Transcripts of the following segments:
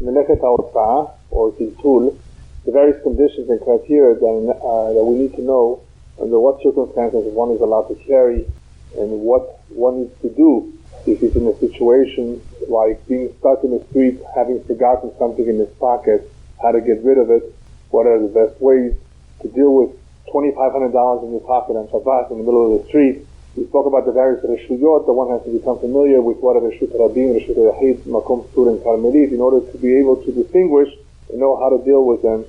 Melechet HaOtzah, or Tiltul, the various conditions and criteria that we need to know under what circumstances one is allowed to carry and what one needs to do if he's in a situation like being stuck in the street, having forgotten something in his pocket, how to get rid of it, what are the best ways to deal with $2,500 in your pocket on Shabbat in the middle of the street. We spoke about the various reshuyot that one has to become familiar with. What are reshut rabim, reshut yachid, makom sur, and karmelit, in order to be able to distinguish and know how to deal with them,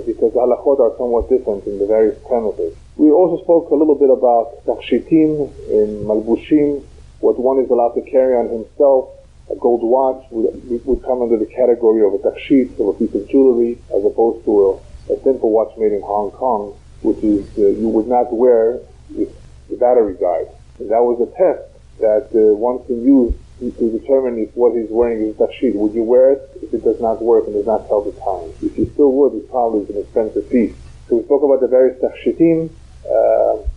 because the halachot are somewhat different in the various premises. We also spoke a little bit about takshitim and malbushim, what one is allowed to carry on himself. A gold watch would come under the category of a takshit, of a piece of jewelry, as opposed to a simple watch made in Hong Kong, which is you would not wear if the battery died. And that was a test that one can use to determine if what he's wearing is takshit. Would you wear it if it does not work and does not tell the time? If you still would, it probably is an expensive piece. So we spoke about the various takshitim.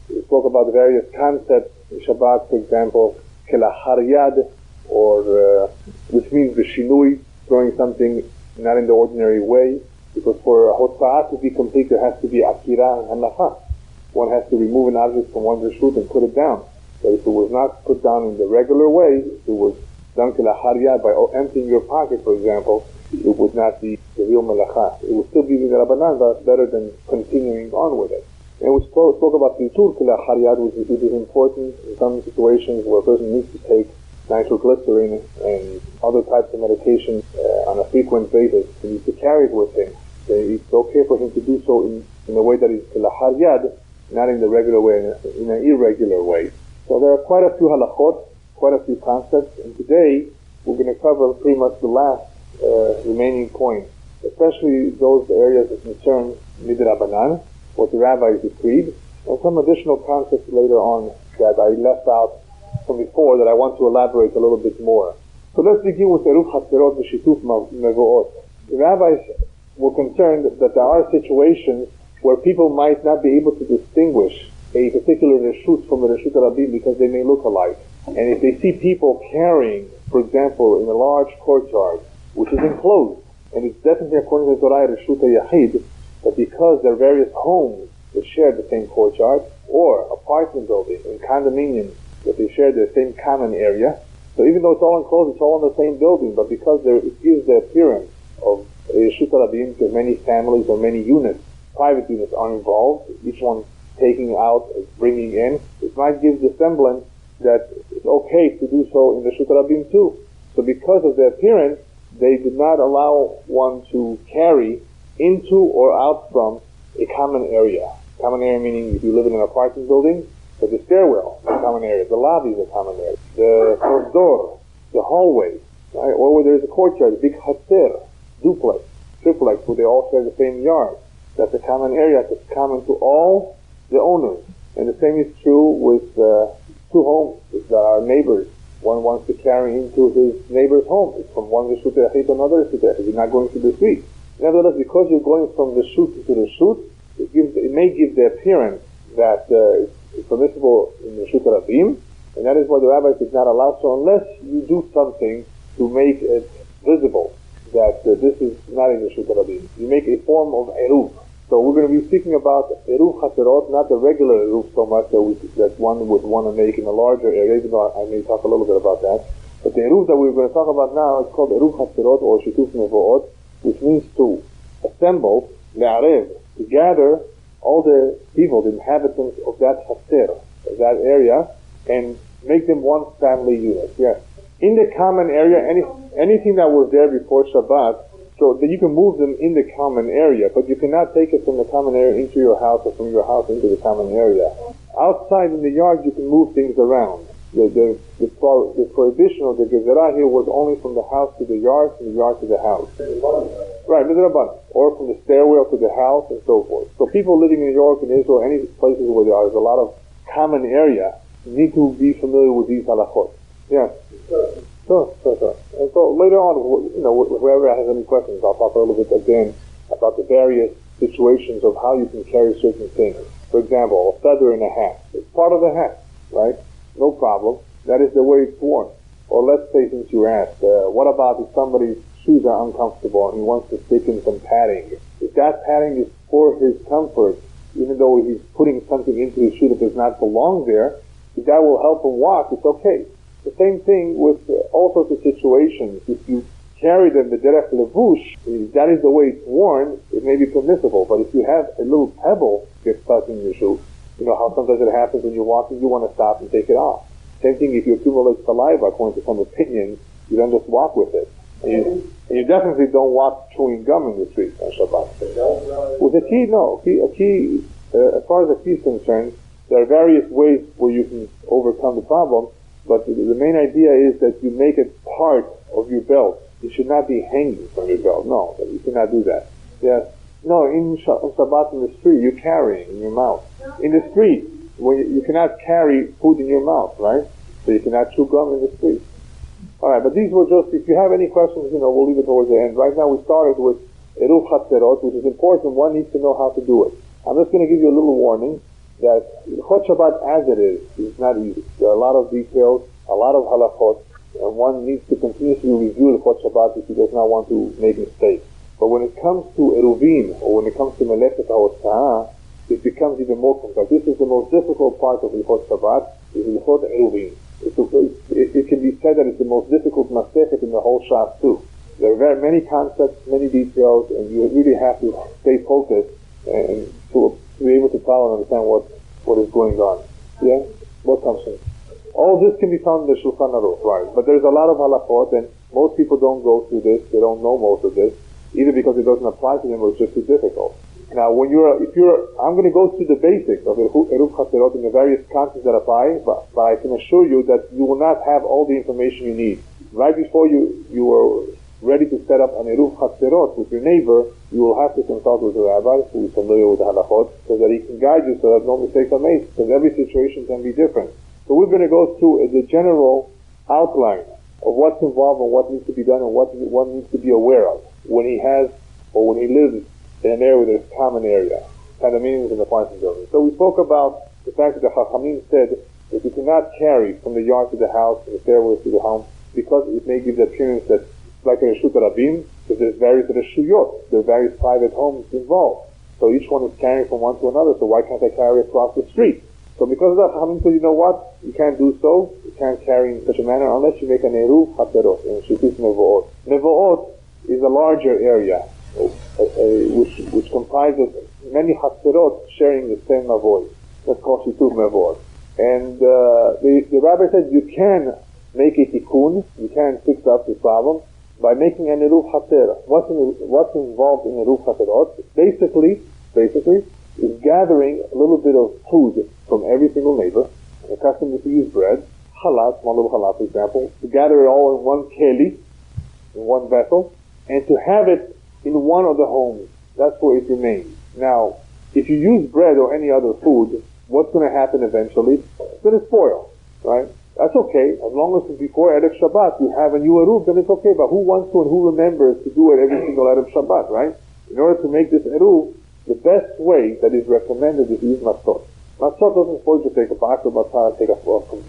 We spoke about the various concepts in Shabbat, for example, kelahar yad, or which means the shinui, throwing something not in the ordinary way, because for a hotza'ah to be complete there has to be akira and hanacha. One has to remove an object from one's reshut and put it down. But if it was not put down in the regular way, if it was done kelahar yad, by emptying your pocket, for example, it would not be the real melacha. It would still be the rabbanan, but better than continuing on with it. And we spoke about tiltul kelahar yad, which is important in some situations where a person needs to take nitroglycerin and other types of medication on a frequent basis. He needs to carry it with him. So it's okay for him to do so in a way that is kelahar yad, not in the regular way, in an irregular way. So there are quite a few halachot, quite a few concepts, and today we're going to cover pretty much the last remaining points, especially those areas that concern midrabanan, what the rabbis decreed, and some additional concepts later on that I left out from before that I want to elaborate a little bit more. So let's begin with eruv hatzerot v'shituf mevo'ot. The rabbis were concerned that there are situations where people might not be able to distinguish a particular reshut from a reshut rabim because they may look alike. And if they see people carrying, for example, in a large courtyard, which is enclosed, and it's definitely according to the Torah reshut yachid, but because their various homes that share the same courtyard, or apartment buildings and condominiums that they share the same common area, so even though it's all enclosed, it's all in the same building, but because it gives the appearance of reshut rabim, because many families or many units, private units are involved, each one taking out, bringing in, it might give the semblance that it's okay to do so in the Reshut Rabim too. So because of the appearance, they did not allow one to carry into or out from a common area. Common area meaning if you live in an apartment building, so the stairwell is a common area, the lobby is a common area, the front door, the hallway, right? Or where there's a courtyard, a big hatzer, duplex, triplex, where they all share the same yard. That's a common area that's common to all the owners. And the same is true with two homes that are neighbors. One wants to carry into his neighbor's home. It's from one reshut yachid to another reshut yachid. You're not going to the street. Nevertheless, because you're going from the reshut to the reshut, it may give the appearance that it's permissible in the reshut rabim, and that is why the rabbis did not allow so unless you do something to make it visible that this is not in the reshut rabim. You make a form of eruv. So we're going to be speaking about eruv hatzerot, not the regular eruv so much that one would want to make in a larger area, even though I may talk a little bit about that. But the eruv that we're going to talk about now is called eruv hatzerot or shituf mevo'ot, which means to assemble, le'arev, to gather all the people, the inhabitants of that hatzer, of that area, and make them one family unit. Yes. In the common area, anything that was there before Shabbat, so that you can move them in the common area, but you cannot take it from the common area into your house or from your house into the common area. Outside in the yard, you can move things around. The prohibition of the gezerah here was only from the house to the yard, from the yard to the house. Right, midrabanan, or from the stairwell to the house, and so forth. So people living in New York and Israel, any places where there's a lot of common area, need to be familiar with these halachot. Yeah. Sure. And so later on, whoever has any questions, I'll talk a little bit again about the various situations of how you can carry certain things. For example, a feather in a hat. It's part of the hat, right? No problem. That is the way it's worn. Or let's say, since you asked, what about if somebody's shoes are uncomfortable and he wants to stick in some padding. If that padding is for his comfort, even though he's putting something into his shoe that does not belong there, if that will help him walk, it's okay. The same thing with all sorts of situations. If you carry them the derech levush, if that is the way it's worn, it may be permissible. But if you have a little pebble get stuck in your shoe, you know how sometimes it happens when you're walking, you want to stop and take it off. Same thing if you accumulate saliva, according to some opinions, you don't just walk with it. And you definitely don't walk chewing gum in the street on Shabbat. With a key, no. A key, as far as the key is concerned, there are various ways where you can overcome the problem, but the main idea is that you make it part of your belt. It should not be hanging from your belt. No, you cannot do that. Yes. No, in Shabbat in the street, you're carrying in your mouth. In the street, when you cannot carry food in your mouth, right? So you cannot chew gum in the street. Alright, but these were just, if you have any questions, we'll leave it towards the end. Right now we started with Eruv Chatzerot, which is important. One needs to know how to do it. I'm just going to give you a little warning that Chot Shabbat as it is not easy. There are a lot of details, a lot of halachot, and one needs to continuously review the Chot Shabbat if he does not want to make mistakes. But when it comes to Eruvin, or when it comes to Melechet HaHotzah, it becomes even more complex. This is the most difficult part of the Chot Shabbat, is the Chot Eruvin. It can be said that it's the most difficult masechet in the whole Shas too. There are very many concepts, many details, and you really have to stay focused and to be able to follow and understand what is going on. Yeah? What comes in? All this can be found in the Shulchan Aruch, right? But there's a lot of halachot, and most people don't go through this. They don't know most of this, either because it doesn't apply to them or it's just too difficult. Now, I'm going to go through the basics of Eruv Chatzerot and the various concepts that apply, but I can assure you that you will not have all the information you need. Right before you were ready to set up an Eruv Chatzerot with your neighbor, you will have to consult with the rabbi who is familiar with the halachot, so that he can guide you so that no mistakes are made, because every situation can be different. So we're going to go through the general outline of what's involved and what needs to be done and what one needs to be aware of when he has or when he lives in an area where there's common area, condominiums and apartment buildings. So we spoke about the fact that the Chachamim said that you cannot carry from the yard to the house, from the stairway to the home, because it may give the appearance that it's like a Reshut Rabim, because there's various Reshuyot, there are various private homes involved. So each one is carrying from one to another, so why can't I carry across the street? So because of that, Chachamim said, you know what? You can't do so, you can't carry in such a manner unless you make an Eruv Chatzerot, and Shittis Mevo'ot. Mevo'ot is a larger area, which comprises many chatzerot sharing the same mavoi. That's called shituf mavot. And the rabbi said you can make a tikkun, you can fix up the problem by making an eruv chatzer. What's involved in eruv chatzerot? Basically, is gathering a little bit of food from every single neighbor. The custom is to use bread, halat, small little halat, for example, to gather it all in one keli, in one vessel, and to have it in one of the homes. That's where it remains. Now, if you use bread or any other food, what's going to happen eventually? It's going to spoil, right? That's okay. As long as before Erev Shabbat you have a new Eruv, then it's okay. But who wants to and who remembers to do it every single Erev Shabbat, right? In order to make this Eruv, the best way that is recommended is to use matzot. Matzot doesn't force you to take a box of matzah, take a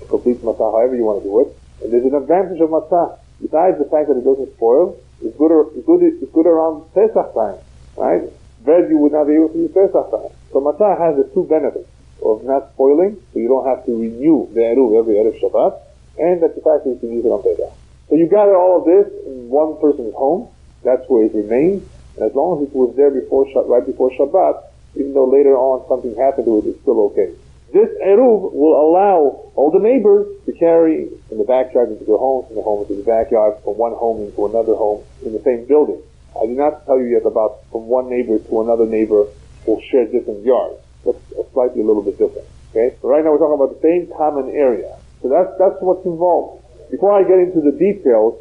complete matzah, however you want to do it. And there's an advantage of matzah. Besides the fact that it doesn't spoil, it's good around Pesach time, right? Bread you would not be able to use Pesach time. So matzah has the two benefits of not spoiling, so you don't have to renew the Eruv every Erev Shabbat, and that the fact that you can use it on Pesach. So you gather all of this in one person's home, that's where it remains, and as long as it was there right before Shabbat, even though later on something happened to it, it's still okay. This Eruv will allow all the neighbors to carry from the backyard into their homes, from the home into the backyard, from one home into another home in the same building. I did not tell you yet about from one neighbor to another neighbor will share different yards. That's slightly a little bit different. Okay? But right now we're talking about the same common area. So that's what's involved. Before I get into the details,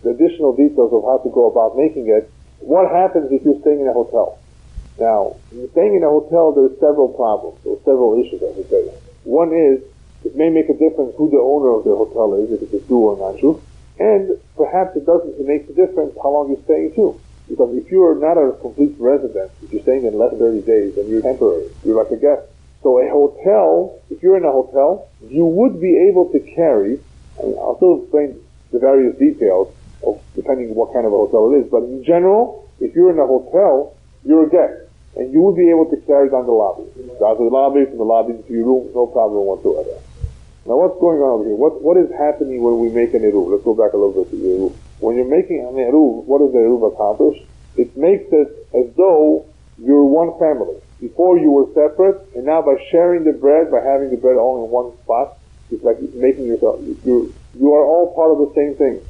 the additional details of how to go about making it, what happens if you're staying in a hotel? Now, when you're staying in a hotel, there's several problems, or several issues, I should say. One is, it may make a difference who the owner of the hotel is, if it's a Jew or not Jew, and perhaps it makes a difference how long you're staying too. Because if you're not a complete resident, if you're staying in less than 30 days, then you're temporary, you're like a guest. So a hotel, if you're in a hotel, you would be able to carry, and I'll still explain the various details, depending what kind of a hotel it is. But in general, if you're in a hotel, you're a guest. And you will be able to carry down the lobby. Down to the lobby, from the lobby to your room, no problem whatsoever. Now what's going on over here? What is happening when we make an eruv? Let's go back a little bit to the eruv. When you're making an eruv, what does the eruv accomplish? It makes it as though you're one family. Before you were separate, and now by sharing the bread, by having the bread all in one spot, it's like making yourself, you are all part of the same thing.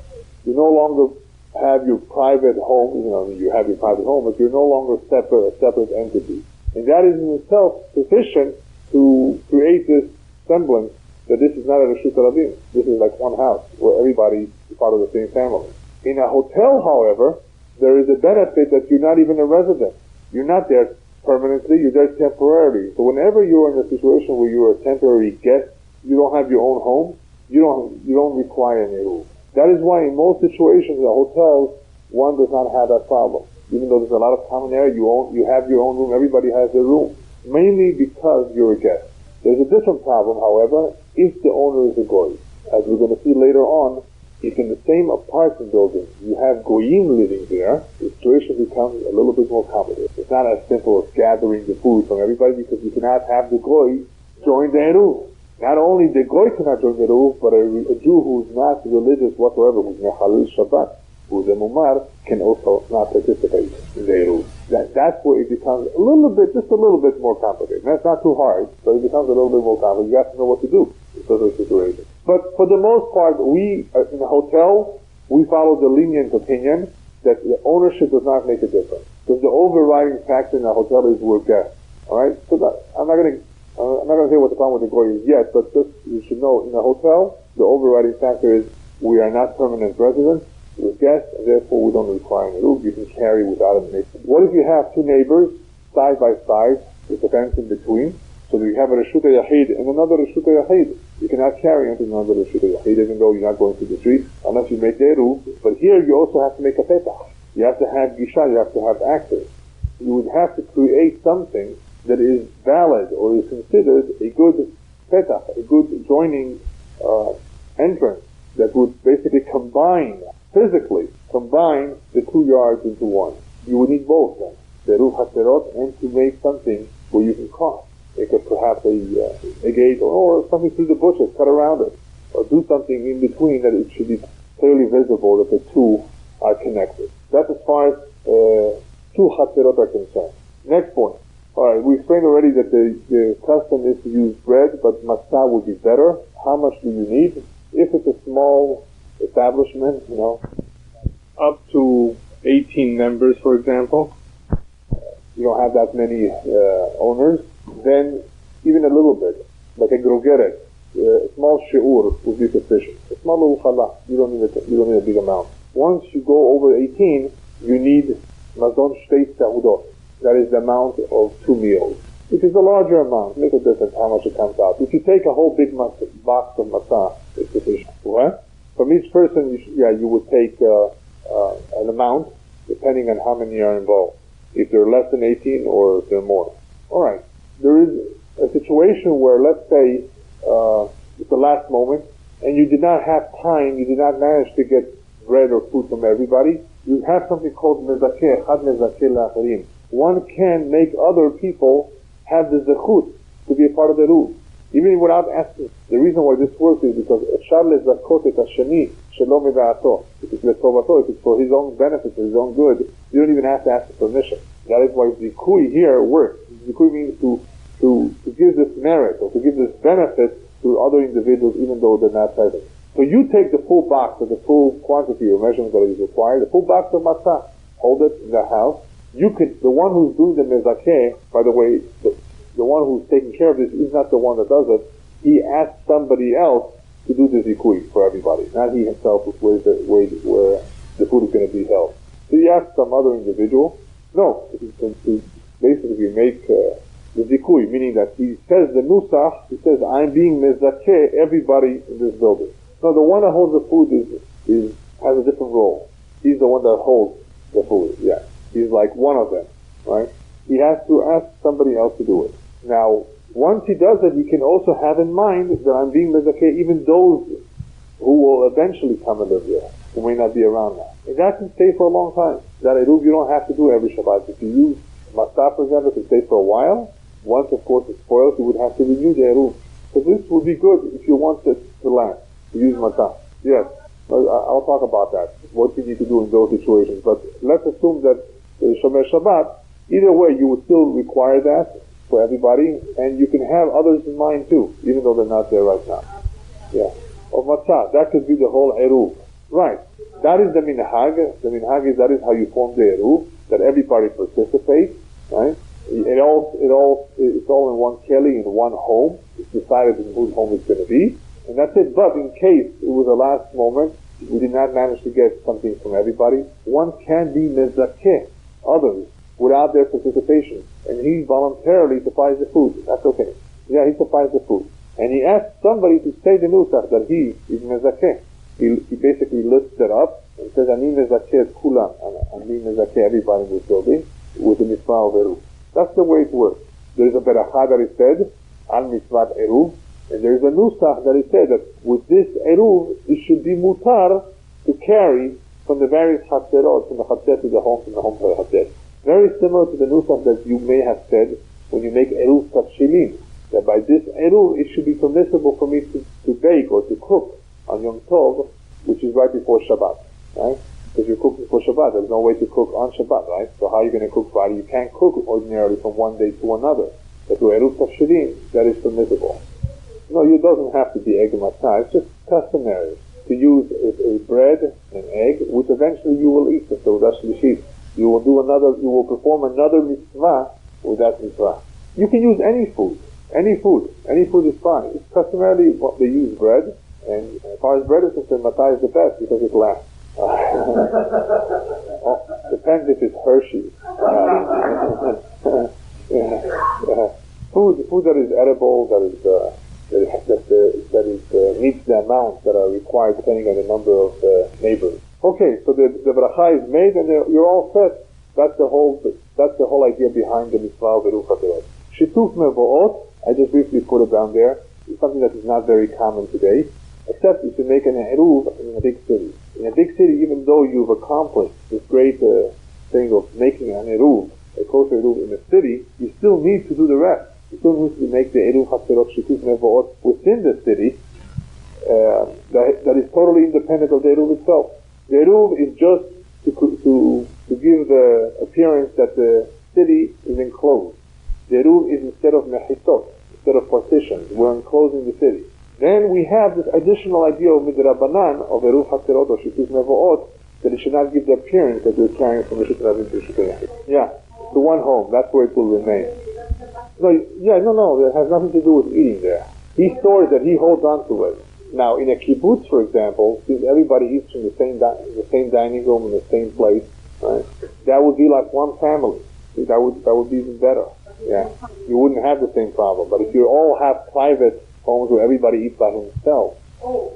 You no longer have your private home, you have your private home, but you're no longer a separate entity. And that is in itself sufficient to create this semblance that this is not a Reshut Rabim. This is like one house where everybody is part of the same family. In a hotel, however, there is a benefit that you're not even a resident. You're not there permanently, you're there temporarily. So whenever you're in a situation where you're a temporary guest, you don't have your own home, you don't require any rule. That is why in most situations in hotels, one does not have that problem. Even though there's a lot of common area, you have your own room, everybody has their room. Mainly because you're a guest. There's a different problem, however, if the owner is a goy. As we're going to see later on, if in the same apartment building you have goyim living there, the situation becomes a little bit more complicated. It's not as simple as gathering the food from everybody, because you cannot have the goy join the eruv. Not only the goy cannot join the eruv, but a Jew who's not religious whatsoever, who's mechalel Shabbat, who's a mumar, can also not participate in the eruv. That's where it becomes just a little bit more complicated. That's not too hard, but it becomes a little bit more complicated. You have to know what to do because of the situation. But for the most part, we, in a hotel, we follow the lenient opinion that the ownership does not make a difference. Because the overriding factor in a hotel is we're guests. Alright? So I'm not going to say what the problem with the goy is yet, but just you should know, in a hotel, the overriding factor is we are not permanent residents, we're guests, and therefore we don't require any roof. You can carry without a neighbor. What if you have two neighbors, side by side, with a fence in between? So you have a Reshut Yachid and another Reshut Yachid. You cannot carry into another Reshut Yachid, even though you're not going through the street, unless you make the eruv. But here you also have to make a petach. You have to have gisha, you have to have access. You would have to create something that is valid or is considered a good petach, a good joining entrance that would basically physically combine the 2 yards into one. You would need both then, the eruv haserot, and to make something where you can cross. Make perhaps a gate or something through the bushes, cut around it, or do something in between that it should be clearly visible that the two are connected. That's as far as two chatzerot are concerned. Next point. Alright, we explained already that the custom is to use bread, but matzah would be better. How much do you need? If it's a small establishment, up to 18 members, for example, you don't have that many owners, then even a little bit, like a grogeret, a small shi'ur would be sufficient. A small little challah, you don't need a big amount. Once you go over 18, you need mazon shtei sa'udot. That is the amount of 2 meals. Which is a larger amount. Make a difference how much it comes out. If you take a whole big box of matzah, it's sufficient. What? From each person, you would take an amount, depending on how many are involved. If they're less than 18 or if they're more. Alright. There is a situation where, let's say, it's the last moment, and you did not have time, you did not manage to get bread or food from everybody. You have something called mezakeh, chad mezakeh la'acharim. One can make other people have the zechut to be a part of the eruv, even without asking. The reason why this works is because efshar lezakot et hashani shelo mida'ato. If it's for his own benefit, for his own good, you don't even have to ask for permission. That is why zikui here works. Zikui means to give this merit or to give this benefit to other individuals, even though they're not present. So you take the full box or the full quantity or measurement that is required, the full box of matzah, hold it in the house. The one who's doing the mezakeh, by the way, the one who's taking care of this is not the one that does it. He asks somebody else to do the zikui for everybody, not he himself, where the food is going to be held. So he asks some other individual, to basically make the zikui, meaning that he says the nusach, he says, I'm being mezakeh everybody in this building. No, the one that holds the food has a different role. He's the one that holds the food, yeah. He's like one of them, right? He has to ask somebody else to do it. Now, once he does it, he can also have in mind that I'm being mezakeh even those who will eventually come and live there. who may not be around now. And that can stay for a long time. That eruv you don't have to do every Shabbat. If you use matzah, for example, to stay for a while, once of course it spoils, you would have to renew the eruv. So this would be good if you want it to last, to use matzah. Yes, I'll talk about that, what you need to do in those situations. But let's assume that the Shomer Shabbat, either way, you would still require that for everybody, and you can have others in mind too, even though they're not there right now. Yeah. Or matzah, that could be the whole eruv. Right. That is the minhag. The minhag is that is how you form the eruv, that everybody participates, right? It's all in one keli, in one home. It's decided in whose home it's going to be, and that's it. But in case it was the last moment, we did not manage to get something from everybody, one can be mezakeh others without their participation, and he voluntarily supplies the food. That's okay. Yeah, he supplies the food, and he asks somebody to say the nusach that he is mezakeh. He basically lifts it up and says, "Ani mezakeh et kulam." Ani mezakeh everybody in this building with the mitzvah of eruv. That's the way it works. There is a beracha that is said al mitzvah eruv, and there is a nusach that is said that with this eruv it should be mutar to carry from the various chatzerot, from the chatzer to the home, from the home to the chatzer. Very similar to the nusach that you may have said when you make eruv tafshilin, that by this eruv it should be permissible for me to bake or to cook on Yom Tov, which is right before Shabbat, right? Because you're cooking for Shabbat, there's no way to cook on Shabbat, right? So how are you going to cook Friday? You can't cook ordinarily from one day to another. But to eruv tafshilin, that is permissible. No, it doesn't have to be egg and matzah. It's just customary to use a bread and egg, which eventually you will eat. So that's the sheep. You will perform another mitzvah with that mitzvah. You can use any food. Any food is fine. It's customarily what they use bread, and as far as bread is concerned, matzah is the best because it lasts. Depends if it's Hershey. Food that is edible, that meets the amounts that are required depending on the number of neighbors. Okay, so the bracha is made and you're all set. That's the whole idea behind the mitzvah of eruv chaterot. Shituf mevo'ot, I just briefly put it down there. It's something that is not very common today, except if you make an eruv in a big city. In a big city, even though you've accomplished this great thing of making an eruv, a kosher eruv in a city, you still need to do the rest. You still need to make the eruv chaterot shituf mevo'ot within the city. That is totally independent of the eruv itself. The eruv is just to give the appearance that the city is enclosed. The eruv is instead of mechitot, instead of partitions. We're enclosing the city. Then we have this additional idea of midrabanan, of eruv chaterot or shituf mevo'ot, that it should not give the appearance that we're carrying from the Rishut Rabin to Rishut Yachid. Yeah, to one home. That's where it will remain. No, it has nothing to do with eating there. He stores it, he holds on to it. Now, in a kibbutz, for example, since everybody eats from the same dining room in the same place, right? That would be like one family. That would be even better. Yeah, you wouldn't have the same problem. But if you all have private homes where everybody eats by himself,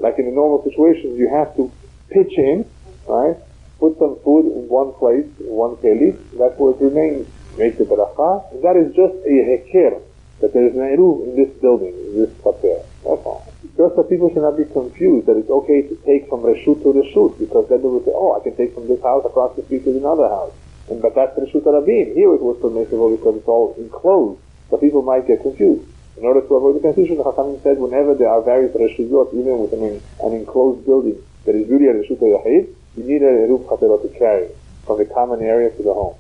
like in a normal situation, you have to pitch in, right? Put some food in one place, in one keli. That's where it remains. Make the beracha. And that is just a heker, that there is an eruv in this building, in this chatzer. That's all. Just so people should not be confused that it's okay to take from reshut to reshut, because then they will say, I can take from this house across the street to another house. But that's reshut rabin. Here it was permissible because it's all enclosed. So people might get confused. In order to avoid the confusion, the Chachamim said whenever there are various reshuyot, even within an enclosed building that is really a reshut yachid, you need a eruv chaterot to carry from the common area to the home.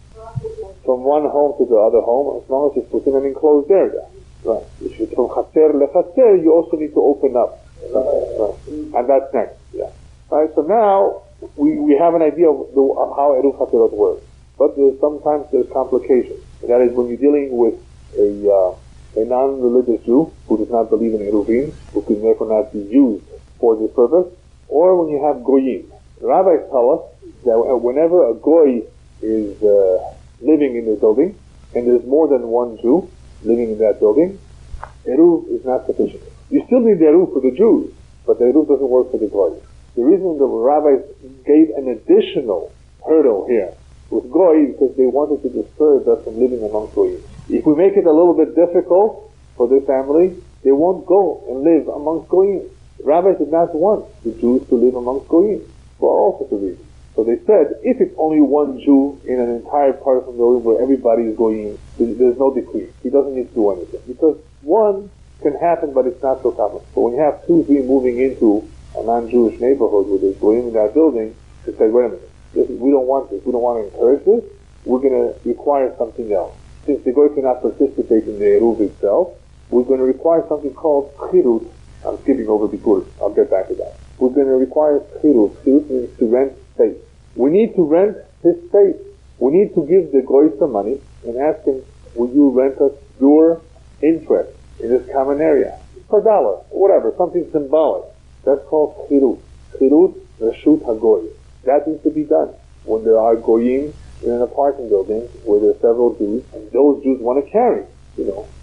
From one home to the other home, as long as it's within an enclosed area. Right. If you from chatzer lechatzer, you also need to open up. Right. And that's next. Yeah. Right. So now we have an idea of how eruv chaterot works, but sometimes there's complications. And that is when you're dealing with a non-religious Jew who does not believe in eruvin, who can therefore not be used for this purpose, or when you have goyim. The rabbis tell us that whenever a goy is living in the building, and there's more than one Jew living in that building, eruv is not sufficient. You still need the eruv for the Jews, but the eruv doesn't work for the goy. The reason the rabbis gave an additional hurdle here with goy is because they wanted to discourage us from living among goyim. If we make it a little bit difficult for their family, they won't go and live amongst goyim. The rabbis did not want the Jews to live amongst goyim. for all sorts of reasons. So they said, if it's only one Jew in an entire part of the building where everybody is going, there's no decree. He doesn't need to do anything. Because one can happen, but it's not so common. But when you have 2, 3 moving into a non-Jewish neighborhood where there's going in that building, they say, wait a minute, we don't want this. We don't want to encourage this. We're going to require something else. Since the goy cannot participate in the eruv itself, we're going to require something called chirut. I'm skipping over before. I'll get back to that. We're going to require chirut. Chirut means to rent space. We need to rent his space. We need to give the goy some money and ask him, will you rent us your interest in this common area? For $1, whatever, something symbolic. That's called chirut. Chirut reshut hagoy. That needs to be done when there are goyim in an apartment building where there are several Jews, and those Jews want to carry,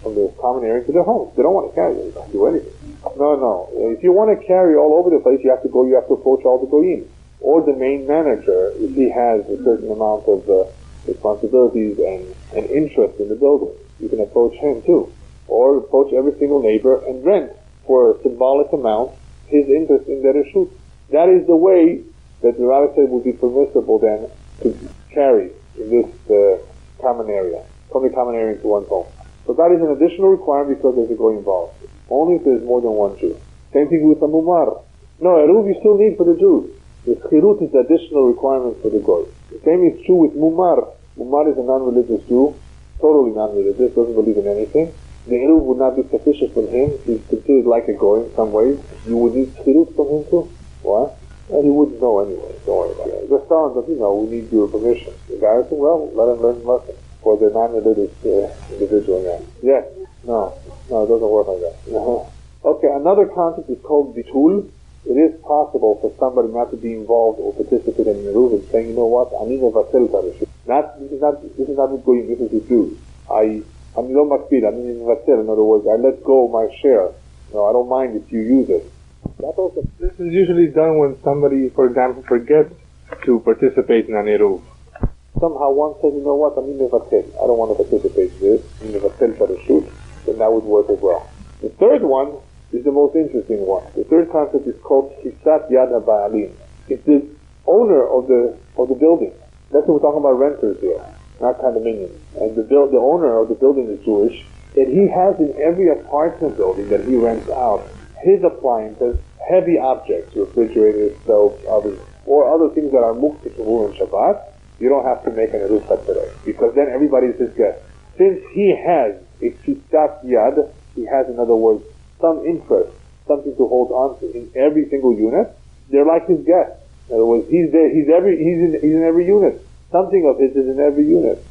from the common area to their homes. They don't want to carry, they don't do anything. No. If you want to carry all over the place, you have to approach all the goyim. Or the main manager, if he has a certain amount of responsibilities and interest in the building, you can approach him too. Or approach every single neighbor and rent for a symbolic amount his interest in their reshut. That is the way that the rabbi said would be permissible then to carry in this common area, from the common area into one's home. So that is an additional requirement because there's a goy involved. Only if there's more than one Jew. Same thing with the mumar. No, eruv you still need for the Jews. The chirut is additional requirement for the goy. The same is true with mumar. Mumar is a non-religious Jew, totally non-religious, doesn't believe in anything. The eruv would not be sufficient for him. He's considered like a goy in some ways. You would need chirut from him too. What? And he wouldn't know anyway, don't worry about it. Just tell him that, we need your permission. Embarrassing? Well, let him learn the lesson for the non-religious individual man. Yes. No, it doesn't work like that. Okay, another concept is called bitul. It is possible for somebody not to be involved or participate in the eruv and saying, you know what, I need a vatel tarishut. This is not with goyim, this is with Jews. I'm no makbid, I mean vatel. In other words, I let go of my share. No, I don't mind if you use it. This is usually done when somebody, for example, forgets to participate in an eruv. Somehow one says, you know what, I need a vatel. I don't want to participate in this. I need a vatel tarishut. Then that would work as well. The third one is the most interesting one. The third concept is called Hisat Yad HaBa'alim. It's the owner of the building. That's what we're talking about, renters here, not condominiums. And the owner of the building is Jewish, and he has in every apartment building that he rents out his appliances, heavy objects, refrigerators, stoves, ovens, or other things that are mukti in Shabbat. You don't have to make an eruv today, because then everybody is his guest. Since he has a Hisat Yad, he has, in other words, some interest, something to hold on to in every single unit. They're like his guests. In other words, he's there. He's in every unit. Something of his is in every unit.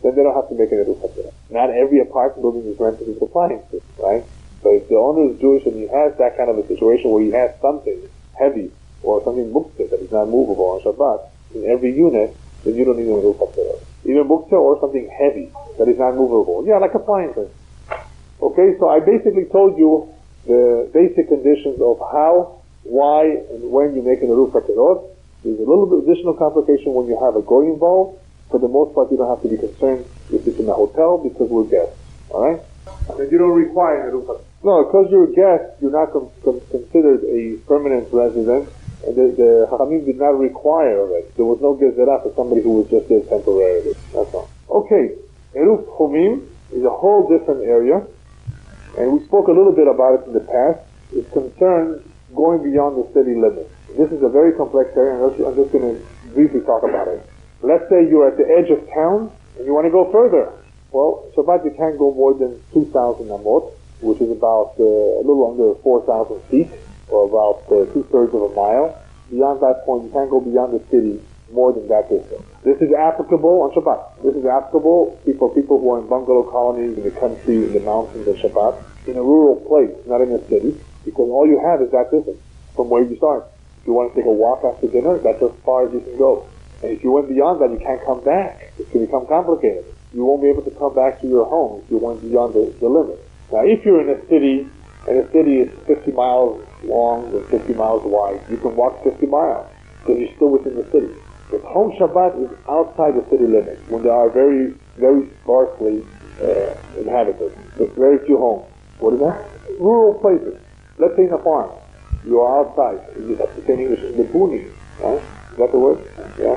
Then they don't have to make an eruv today. Not every apartment building is rented with appliances, right? So if the owner is Jewish and he has that kind of a situation where he has something heavy or something muktzah that is not movable on Shabbat in every unit, then you don't need an eruv today. Even muktzah or something heavy that is not movable. Yeah, like appliances. Okay, so I basically told you the basic conditions of how, why, and when you make an eruv katerot. There's a little bit additional complication when you have a goy involved. For the most part, you don't have to be concerned if it's in a hotel because we're guests. All right? And you don't require an eruv katerot. No, because you're a guest, you're not considered a permanent resident, and the Chachamim did not require of it. There was no gezerah for somebody who was just there temporarily. That's all. Okay, eruv tchumim is a whole different area. And we spoke a little bit about it in the past. It concerns going beyond the city limits. This is a very complex area, and I'm just going to briefly talk about it. Let's say you're at the edge of town, and you want to go further. Well, Shabbat you can't go more than 2,000 amot, which is about a little under 4,000 feet, or about 2/3 of a mile. Beyond that point, you can't go beyond the city more than that distance. This is applicable on Shabbat. This is applicable for people who are in bungalow colonies in the country, in the mountains on Shabbat, in a rural place, not in a city, because all you have is that distance from where you start. If you want to take a walk after dinner, that's as far as you can go. And if you went beyond that, you can't come back. It's going to become complicated. You won't be able to come back to your home if you went beyond the limit. Now, if you're in a city, and the city is 50 miles long and 50 miles wide, you can walk 50 miles, because you're still within the city. But home Shabbat is outside the city limits, when there are very, very sparsely inhabited. There's very few homes. What is that? Rural places. Let's say in a farm. You are outside. You have to say in English, in the boonies. Right? Is that the word? Yeah.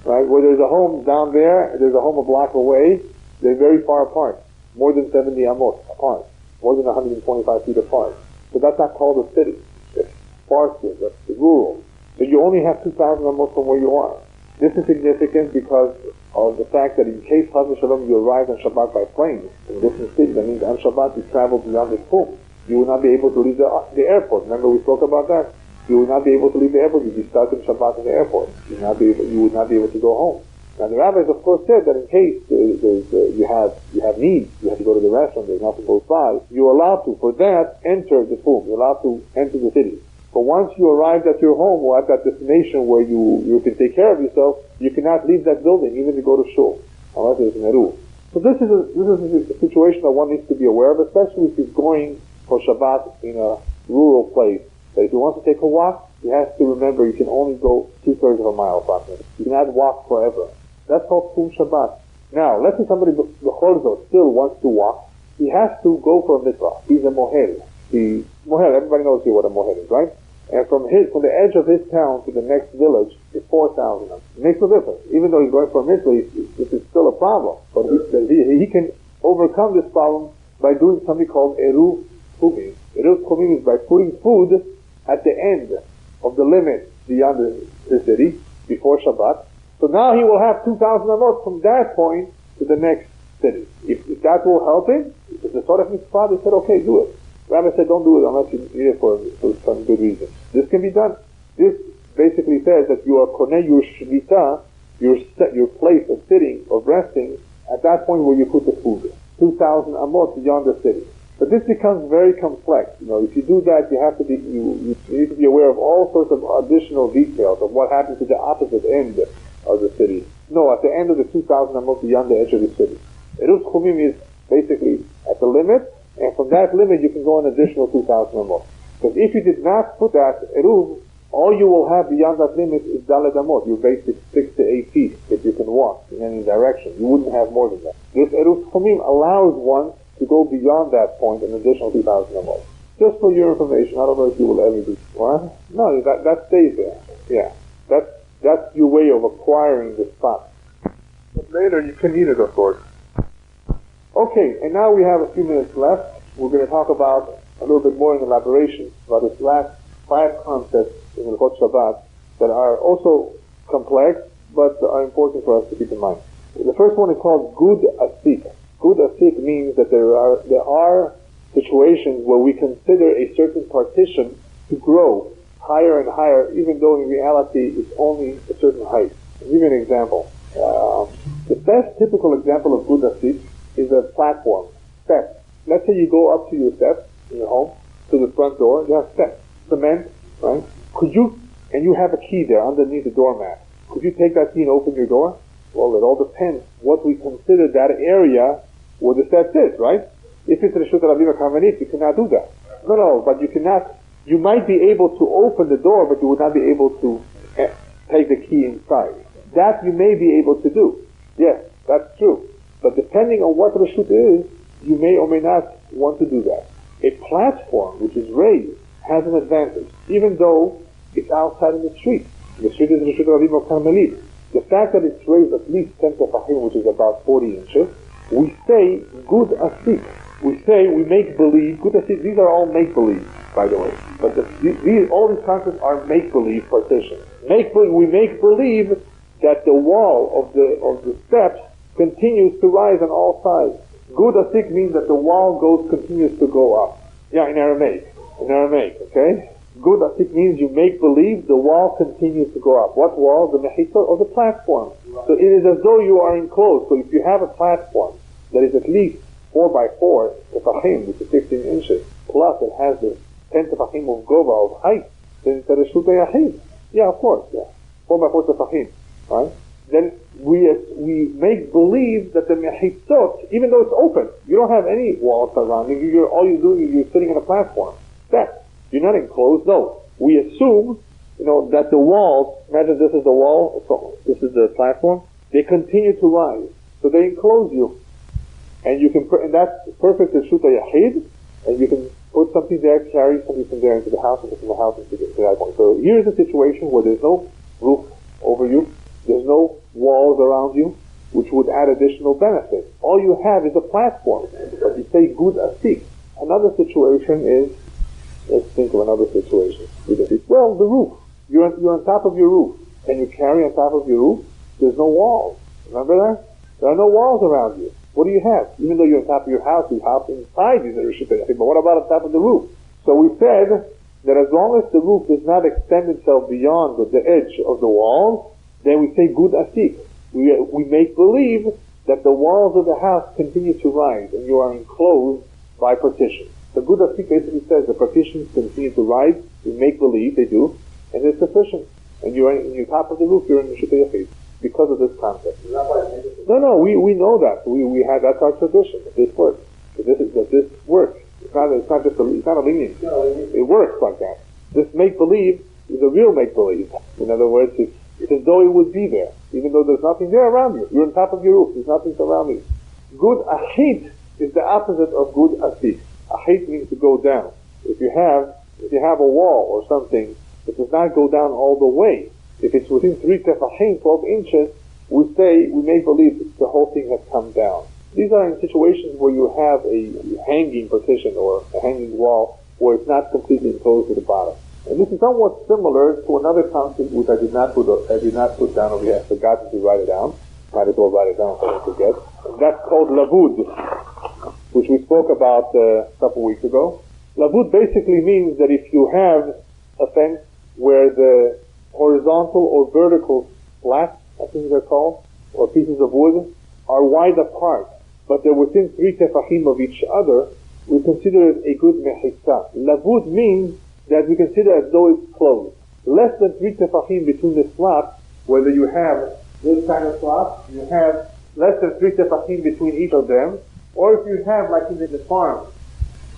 Right? Where there's a home down there, there's a home a block away, they're very far apart. More than 70 amot apart. More than 125 feet apart. So that's not called a city. It's sparse, that's rural. So you only have 2,000 amot from where you are. This is significant because of the fact that in case Chas v'Shalom you arrive on Shabbat by plane in different cities, that means on Shabbat you travel beyond the home. You will not be able to leave the airport. Remember we spoke about that? You will not be able to leave the airport. You'll be stuck in Shabbat in the airport. You would not be able to go home. Now the rabbis of course said that in case you have needs, you have to go to the restaurant, there's nothing close by, you're allowed to, for that, enter the home. You're allowed to enter the city. But once you arrived at your home or at that destination where you can take care of yourself, you cannot leave that building even to go to shul, unless it's Meru. So this is a situation that one needs to be aware of, especially if he's going for Shabbat in a rural place. That if he wants to take a walk, he has to remember you can only go 2/3 of a mile approximately. You cannot walk forever. That's called Kum Shabbat. Now, let's say somebody b'chol still wants to walk. He has to go for a mitzvah. He's a mohel. Everybody knows here what a mohel is, right? And from the edge of his town to the next village is 4,000. It makes no difference. Even though he's going for a mitzvah, this is still a problem. But he can overcome this problem by doing something called Eruv Chumim. Eruv Chumim is by putting food at the end of the limit beyond the city, before Shabbat. So now he will have 2,000 amot from that point to the next city. If that will help him, if the Torah mitzvah, they said, okay, do it. Rabbi said, don't do it unless you need it for some good reason. This can be done. This basically says that you are koneh your shvita, your place of sitting, of resting, at that point where you put the food. 2,000 amot beyond the city. But this becomes very complex. If you do that, you need to be aware of all sorts of additional details of what happens to the opposite end of the city. No, at the end of the 2,000 amot beyond the edge of the city. Eruv Chumim is basically at the limit, and from that limit you can go an additional 2,000 amot. Because if you did not put that Eruv, all you will have beyond that limit is Daled Amot, your basic 6 to 8 feet that you can walk in any direction. You wouldn't have more than that. This Eruv Chumim allows one to go beyond that point an additional 2,000 amot. Just for your information, I don't know if you will ever do what? No, that stays there. Yeah. That's your way of acquiring the spot. But later you can eat it, of course. Okay, and now we have a few minutes left. We're going to talk about a little bit more in elaboration about this last 5 concepts in Hilchot Shabbat that are also complex, but are important for us to keep in mind. The first one is called Gud Asik. Gud Asik means that there are situations where we consider a certain partition to grow higher and higher, even though in reality it's only a certain height. I'll give you an example. The best typical example of Gud Asik is a platform, steps. Let's say you go up to your steps in your home, to the front door, you have steps, cement, right? And you have a key there underneath the doormat. Could you take that key and open your door? Well, it all depends what we consider that area where the steps is, right? If it's Reshut Rabim Karmanit, you cannot do that. No, but you cannot. You might be able to open the door, but you would not be able to take the key inside. That you may be able to do. Yes, that's true. But depending on what Reshut is, you may or may not want to do that. A platform which is raised has an advantage, even though it's outside in the street. The street is Reshut Rabim Karmanit. The fact that it's raised at least 10 tefachim, which is about 40 inches, we say Gud Asik. We say we make believe. Gud Asik. These are all make believe, by the way. But all these concepts are make believe partitions. We make believe that the wall of the steps continues to rise on all sides. Gud Asik means that the wall continues to go up. Yeah, in Aramaic, okay? Gud Asik means you make believe the wall continues to go up. What wall? The mechitza or the platform. So it is as though you are enclosed. So if you have a platform that is at least 4 by 4 tefachim, which is 16 inches, plus it has the 10 tefachim of gova, of height, then it's a reshut yachid. Yeah, of course, yeah. 4 by 4 tefachim, right? Then we make believe that the mechitzot, even though it's open, you don't have any walls surrounding you, all you're doing is you're sitting on a platform. Steps. You're not enclosed, no. We assume, that the walls, imagine this is the wall, so this is the platform, they continue to rise. So they enclose you. And and that's perfect to shoot a yachid, and you can put something there, carry something from there into the house, and from the house into that point. So here's a situation where there's no roof over you. There's no walls around you, which would add additional benefit. All you have is a platform. But you say good asik. Another situation is, let's think of another situation. Well, the roof. You're on top of your roof. Can you carry on top of your roof? There's no walls. Remember that? There are no walls around you. What do you have? Even though you're on top of your house, you have inside these Rishut. But what about on top of the roof? So we said that as long as the roof does not extend itself beyond the edge of the walls, then we say good asik. We make believe that the walls of the house continue to rise and you are enclosed by partition. The good asik basically says the partitions continue to rise. We make believe they do, and it's sufficient. And you're on top of the roof, you're in the Rishut Yachid because of this concept. No, we know that. We have, that's our tradition. This works. This works. It's not a lenient. It works like that. This make-believe is a real make-believe. In other words, it's as though it would be there, even though there's nothing there around you. You're on top of your roof. There's nothing surrounding you. Good ahit is the opposite of good asik. Ahit means to go down. If you have a wall or something, it does not go down all the way. If it's within 3 tefachim, 12 inches, we make believe the whole thing has come down. These are in situations where you have a hanging partition or a hanging wall where it's not completely enclosed to the bottom. And this is somewhat similar to another concept which I did not put down over here. I forgot to write it down. Might as well write it down so I don't forget. And that's called lavud, which we spoke about a couple weeks ago. Lavud basically means that if you have a fence where the horizontal or vertical slats, I think they're called, or pieces of wood, are wide apart, but they're within 3 tefachim of each other, we consider it a good mechitza. Lavud means that we consider as though it's closed. Less than 3 tefachim between the slots, whether you have this kind of slot, you have less than 3 tefachim between each of them, or if you have, like in the farm,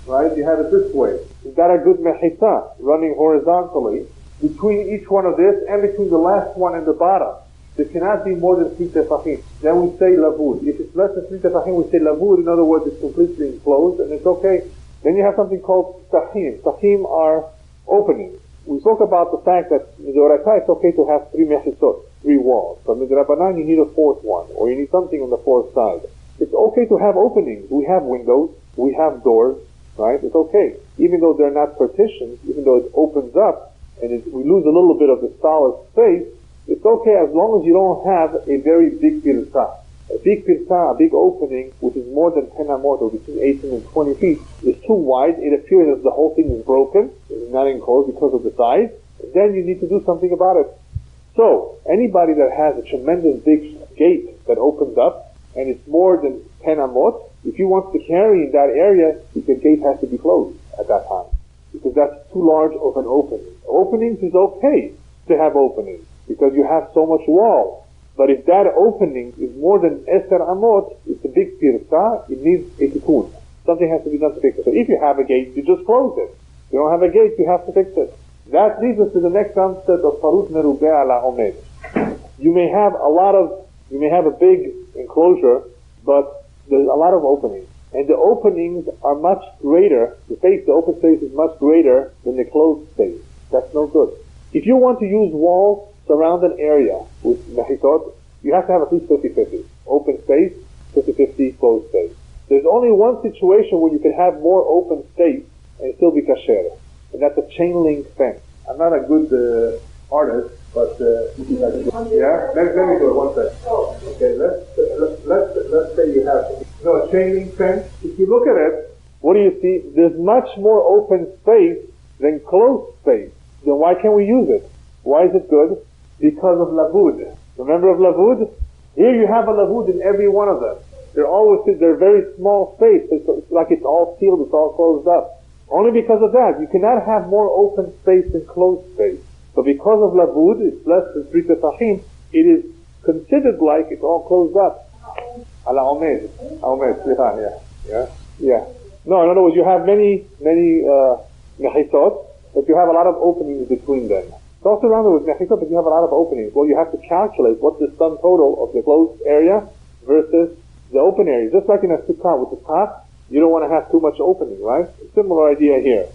right, you have it this way. You've got a good mechitza running horizontally between each one of this and between the last one and the bottom. There cannot be more than 3 tefachim. Then we say lavud. If it's less than 3 tefachim, we say lavud. In other words, it's completely enclosed and it's okay. Then you have something called stachim. Stachim are openings. We spoke about the fact that in the Oraita it's okay to have 3 mechitzot, 3 walls. But in the Rabbanan you need a 4th one, or you need something on the 4th side. It's okay to have openings. We have windows, we have doors, right? It's okay. Even though they're not partitions, even though it opens up, and we lose a little bit of the solid space, it's okay as long as you don't have a very big pirsa. A big pirsa, a big opening, which is more than 10 amot, or between 18 and 20 feet, is too wide. It appears as the whole thing is broken, it's not enclosed because of the size. Then you need to do something about it. So, anybody that has a tremendous big gate that opens up, and it's more than 10 amot, if you want to carry in that area, the gate has to be closed at that time, because that's too large of an opening. Openings is okay to have openings, because you have so much wall. But if that opening is more than 10 amot, it's a big pirsa, it needs a tikkun. Something has to be done to fix it. So if you have a gate, you just close it. If you don't have a gate, you have to fix it. That leads us to the next concept of parut merubeh ala omed. You may have a big enclosure, but there's a lot of openings. And the openings are much greater, the open space is much greater than the closed space. That's no good. If you want to use walls, surround an area with mechitot, you have to have at least 50-50. Open space, 50-50, closed space. There's only one situation where you can have more open space and still be kasher, and that's a chain link fence. I'm not a good artist, but yeah. Let me do it one second. Okay, let's say you have a chain link fence. If you look at it, what do you see? There's much more open space than closed space. Then why can't we use it? Why is it good? Because of lavud. Remember of lavud? Here you have a lavud in every one of them. They're very small space. It's like it's all sealed, it's all closed up. Only because of that. You cannot have more open space than closed space. So because of lavud, it's less than 3 tefachim, it is considered like it's all closed up. Ala omed. Yeah. No, in other words, you have many mechitot, but you have a lot of openings between them. It's all surrounded with mechitot, but you have a lot of openings. Well, you have to calculate what's the sum total of the closed area versus the open area. Just like in a sukkah with the top, you don't want to have too much opening, right? Similar idea here.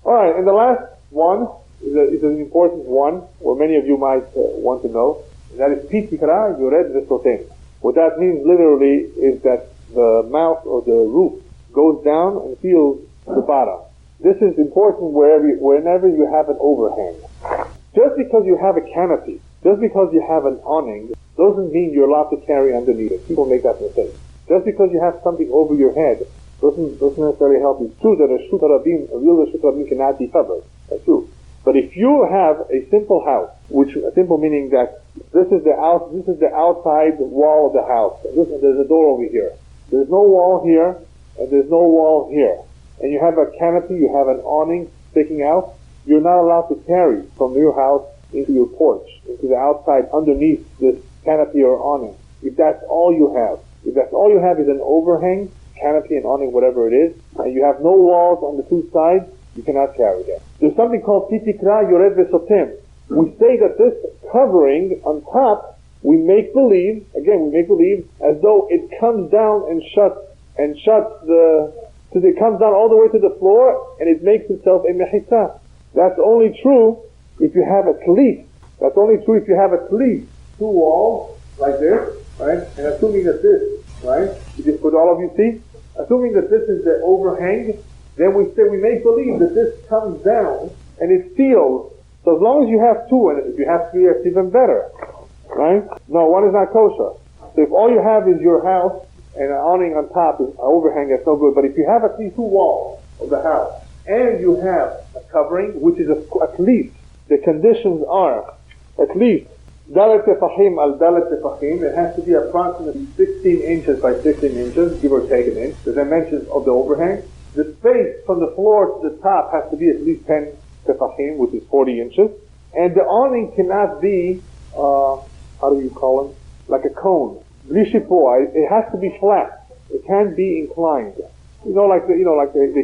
Alright, and the last one is an important one, or many of you might want to know. And that is Pitikra Yored Vesotem. What that means literally is that the mouth or the roof goes down and feels the bottom. This is important whenever you have an overhang. Just because you have a canopy, just because you have an awning, doesn't mean you're allowed to carry underneath it. People make that mistake. Just because you have something over your head doesn't necessarily help you. It's true that a real Reshut Rabim cannot be covered. That's true. But if you have a simple house, which simple meaning that this is the outside wall of the house. There's a door over here. There's no wall here, and there's no wall here. And you have a canopy, you have an awning sticking out. You're not allowed to carry from your house into your porch, into the outside underneath this canopy or awning. If that's all you have is an overhang, canopy and awning, whatever it is, and you have no walls on the two sides, you cannot carry that. There's something called Pitikra Yored Vesotem. We say that this covering on top, we make believe as though it comes down and shuts it comes down all the way to the floor, and it makes itself a mechitza. That's only true if you have at least two walls like this, right? And assuming that this, right? Could all of you see? Assuming that this is the overhang, then we make believe that this comes down and it seals. So as long as you have two, and if you have three, it's even better, right? No, one is not kosher. So if all you have is your house and an awning on top, is an overhang, that's no good. But if you have at least two walls of the house and you have a covering, which is at least, the conditions are at least Dalet Tefachim al Dalet Tefachim. It has to be approximately 16 inches by 16 inches, give or take an inch. The dimensions of the overhang. The space from the floor to the top has to be at least 10 Tefachim, which is 40 inches. And the awning cannot be, how do you call them? Like a cone. It has to be flat. It can't be inclined. They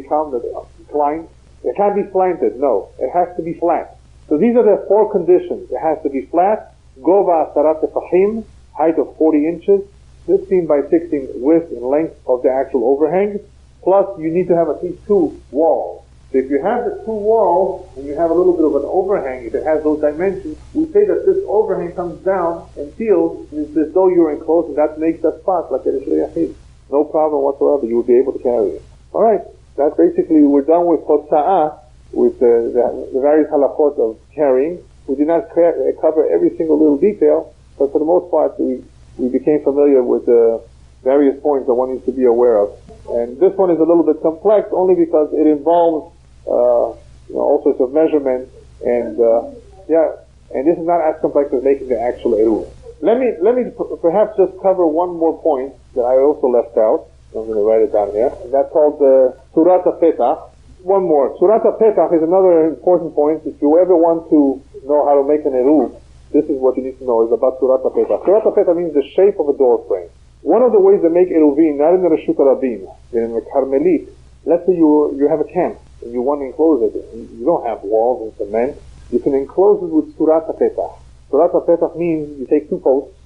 come inclined. It can't be slanted. No, it has to be flat. So these are the four conditions. It has to be flat. Gova Asarat Tefachim, height of 40 inches, 15 by 16 width and length of the actual overhang. Plus, you need to have at least two walls. So if you have the two walls and you have a little bit of an overhang, if it has those dimensions, we say that this overhang comes down and feels it's as though you're enclosed, and that makes that spot like a Yachid. No problem whatsoever. You will be able to carry it. All right. That's basically, we're done with Hotza'ah, with the various halachot of carrying. We did not cover every single little detail, but for the most part, we became familiar with the various points that one needs to be aware of. And this one is a little bit complex, only because it involves all sorts of measurements, and this is not as complex as making the actual eruv. Let me perhaps just cover one more point that I also left out. I'm going to write it down here. And that's called the Surat HaPetach. One more. Surat HaPetach is another important point. If you ever want to know how to make an eruv, this is what you need to know, is about Surat HaPetach. Surat HaPetach means the shape of a door frame. One of the ways to make eruvin, not in the Reshut Rabim, in the Carmelit, let's say you have a camp and you want to enclose it. You don't have walls and cement. You can enclose it with Surat HaPetach. Surat HaPetach means you take two posts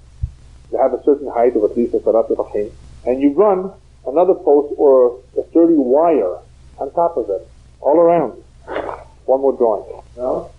that have a certain height of at least a Surat HaPetach, and you run another post or a sturdy wire on top of it, all around. One more drawing. No?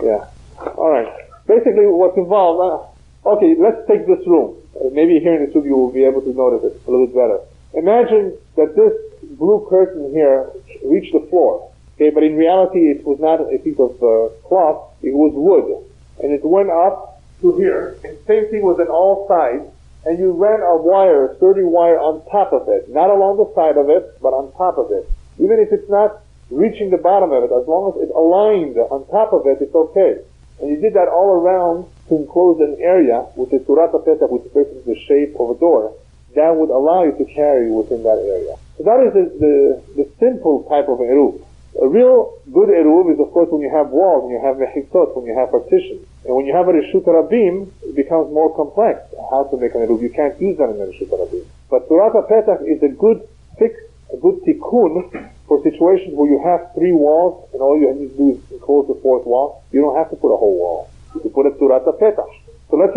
Yeah. Alright. Basically what's involved, okay, let's take this room. Maybe here in the room you will be able to notice it a little bit better. Imagine that this blue curtain here reached the floor. Okay, but in reality it was not a piece of cloth, it was wood. And it went up to here, and same thing was on all sides. And you ran a wire, a sturdy wire on top of it. Not along the side of it, but on top of it. Even if it's not reaching the bottom of it, as long as it's aligned on top of it, it's okay. And you did that all around to enclose an area, which is Surat HaPetach, which is basically the shape of a door, that would allow you to carry within that area. So that is the simple type of eruv. A real good eruv is, of course, when you have walls, when you have mechitzot, when you have partitions. And when you have a Reshut Rabim, it becomes more complex how to make an eruv. You can't use that in a Reshut Rabim. But Surat HaPetach is a good fix, a good tikkun for situations where you have three walls and all you need to do is enclose the fourth wall. You don't have to put a whole wall. You can put a Surat HaPetach. So let's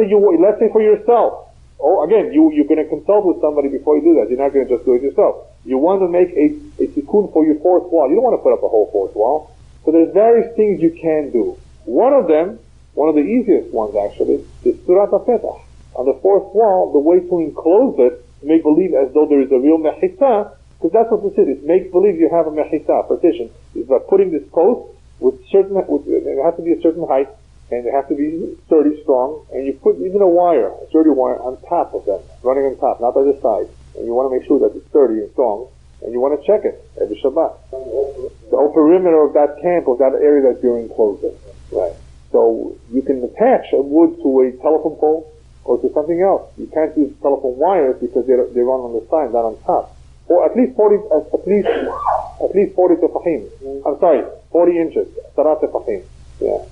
say for yourself. Oh, again, you're going to consult with somebody before you do that. You're not going to just do it yourself. You want to make a tikkun for your fourth wall. You don't want to put up a whole fourth wall. So there's various things you can do. One of them, one of the easiest ones actually, is Surat HaPetach. On the fourth wall, the way to enclose it, make believe as though there is a real mechitza, because that's what this is. It's make believe you have a mechitza, partition. Is by putting this post with it has to be a certain height, and it has to be sturdy, strong, and you put even a sturdy wire on top of them, running on top, not by the side. And you want to make sure that it's sturdy and strong, and you want to check it every Shabbat. The whole perimeter of that camp, of that area that you're enclosing. Right. So you can attach a wood to a telephone pole or to something else. You can't use telephone wires because they run on the side, not on top. Or at least 40 tefachim. I'm sorry, 40 inches. Sarat tefachim. Yeah.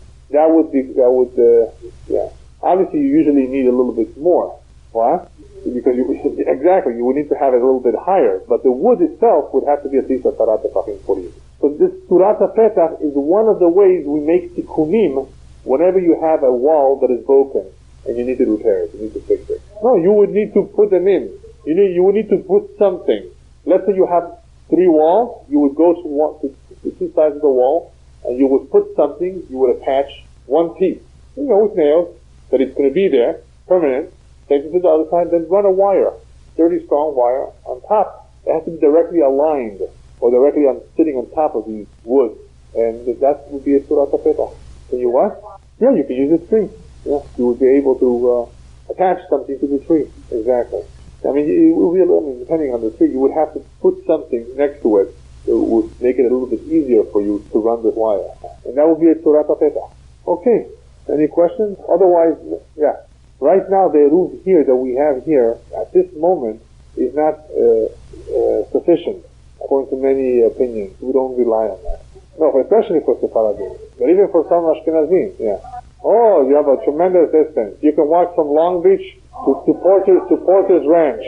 Yeah. Obviously you usually need a little bit more. Why? Because you would need to have it a little bit higher. But the wood itself would have to be at least a sarat tefachim 40 inches. So this Surat HaPetach is one of the ways we make tikkunim whenever you have a wall that is broken and you need to repair it, you need to fix it. No, you would need to put them in. You would need to put something. Let's say you have 3 walls, you would go to the 2 sides of the wall, and you would put something, you would attach one piece, with nails, that it's going to be there, permanent, take it to the other side, then run a wire, sturdy, strong wire on top. It has to be directly aligned, or directly sitting on top of these wood, and that would be a Surat HaPetach. Can you what? Yeah, you can use a tree. Yeah, you would be able to attach something to the tree. Exactly. Depending on the tree, you would have to put something next to it that would make it a little bit easier for you to run this wire. And that would be a Surat HaPetach. Okay. Any questions? Otherwise, yeah. Right now, the roof here that we have here, at this moment, is not sufficient, according to many opinions. We don't rely on that. No, especially for Sephardim. But even for some Ashkenazim, yeah. Oh, you have a tremendous distance. You can walk from Long Beach to Porter's Ranch.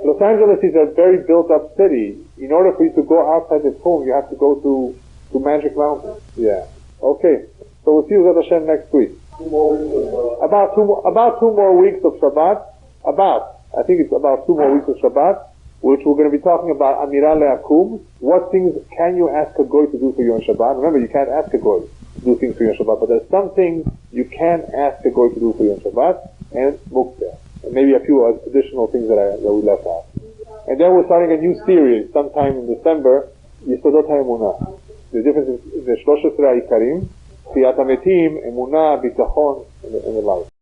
Los Angeles is a very built-up city. In order for you to go outside the tomb, you have to go to Magic Mountain. Yeah. Okay. So we'll see you at Hashem next week. About two more weeks of Shabbat. I think it's about 2 more weeks of Shabbat, which we're going to be talking about Amira Le'akum. What things can you ask a goy to do for you on Shabbat? Remember, you can't ask a goy to do things for you on Shabbat, but there's some things you can ask a goy to do for you on Shabbat, and muktzeh. And maybe a few additional things that we left out. And then we're starting a new series sometime in December, Yesodot HaEmunah. The difference in the 13 Ikarim, Tiyat HaMetim, Emunah, Bitachon, and the like.